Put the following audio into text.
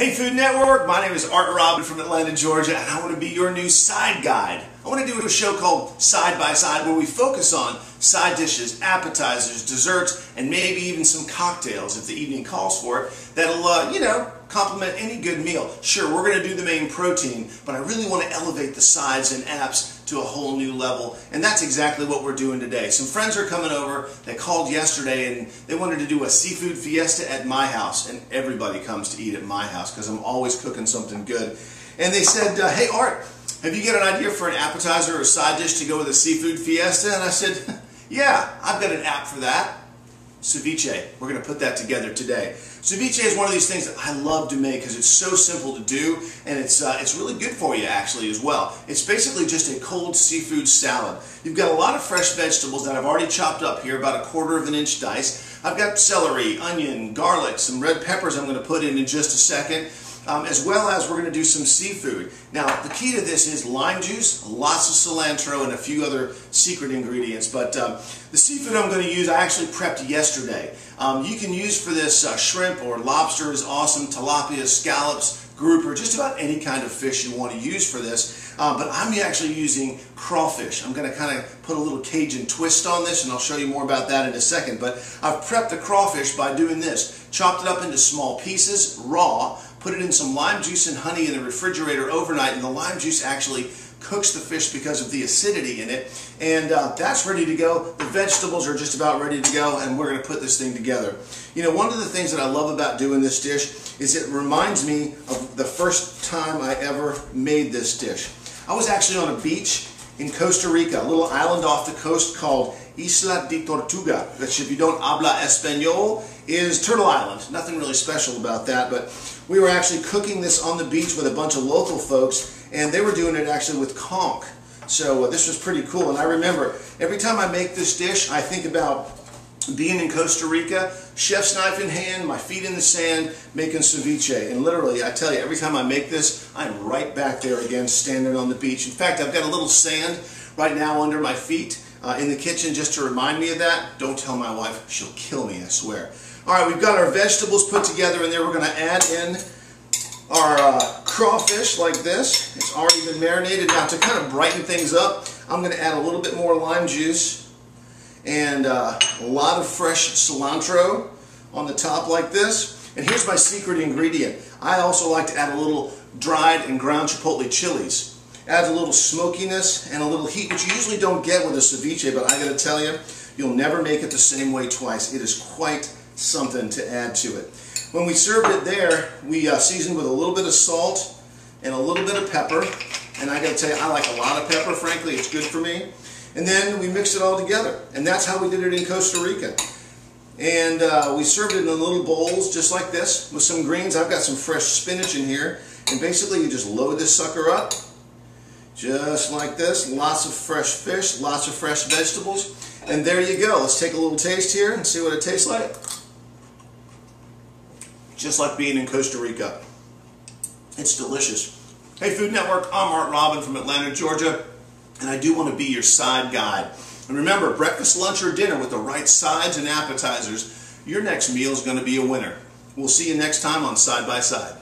Hey Food Network, my name is Art Robin from Atlanta, Georgia, and I want to be your new side guide. I want to do a show called Side by Side where we focus on side dishes, appetizers, desserts, and maybe even some cocktails if the evening calls for it that'll, complement any good meal. Sure, we're going to do the main protein, but I really want to elevate the sides and apps to a whole new level, and that's exactly what we're doing today. Some friends are coming over. They called yesterday and they wanted to do a seafood fiesta at my house, and everybody comes to eat at my house because I'm always cooking something good. And they said, hey Art, have you got an idea for an appetizer or side dish to go with a seafood fiesta? And I said, yeah, I've got an app for that. Ceviche. We're going to put that together today. Ceviche is one of these things that I love to make because it's so simple to do, and it's really good for you actually as well. It's basically just a cold seafood salad. You've got a lot of fresh vegetables that I've already chopped up here, about 1/4 of an inch dice. I've got celery, onion, garlic, some red peppers I'm going to put in just a second. As well as we're going to do some seafood. Now, the key to this is lime juice, lots of cilantro, and a few other secret ingredients. But the seafood I'm going to use, I actually prepped yesterday. You can use for this shrimp or lobster is awesome, tilapia, scallops, grouper, just about any kind of fish you want to use for this. But I'm actually using crawfish. I'm going to kind of put a little Cajun twist on this, and I'll show you more about that in a second. But I've prepped the crawfish by doing this. Chopped it up into small pieces, raw, put it in some lime juice and honey in the refrigerator overnight, and the lime juice actually cooks the fish because of the acidity in it. And that's ready to go. The vegetables are just about ready to go, and we're going to put this thing together. You know, one of the things that I love about doing this dish is it reminds me of the first time I ever made this dish. I was actually on a beach in Costa Rica, a little island off the coast called Isla de Tortuga, which if you don't habla español is Turtle Island. Nothing really special about that, but we were actually cooking this on the beach with a bunch of local folks, and they were doing it actually with conch. So this was pretty cool, and I remember every time I make this dish, I think about being in Costa Rica, chef's knife in hand, my feet in the sand, making ceviche. And literally, I tell you, every time I make this, I'm right back there again, standing on the beach. In fact, I've got a little sand right now under my feet in the kitchen just to remind me of that. Don't tell my wife, she'll kill me, I swear. All right, we've got our vegetables put together in there. We're going to add in our crawfish like this. It's already been marinated. Now, to kind of brighten things up, I'm going to add a little bit more lime juice and a lot of fresh cilantro on the top like this. And here's my secret ingredient. I also like to add a little dried and ground chipotle chilies. Adds a little smokiness and a little heat, which you usually don't get with a ceviche, but I gotta tell you, you'll never make it the same way twice. It is quite something to add to it. When we served it there, we seasoned with a little bit of salt and a little bit of pepper. And I gotta tell you, I like a lot of pepper, frankly, it's good for me. And then we mixed it all together. And that's how we did it in Costa Rica. And we served it in little bowls just like this with some greens. I've got some fresh spinach in here. And basically you just load this sucker up just like this. Lots of fresh fish, lots of fresh vegetables. And there you go. Let's take a little taste here and see what it tastes like. Just like being in Costa Rica. It's delicious. Hey Food Network, I'm Art Robin from Atlanta, Georgia. And I do want to be your side guide. And remember, breakfast, lunch, or dinner with the right sides and appetizers, your next meal is going to be a winner. We'll see you next time on Side by Side.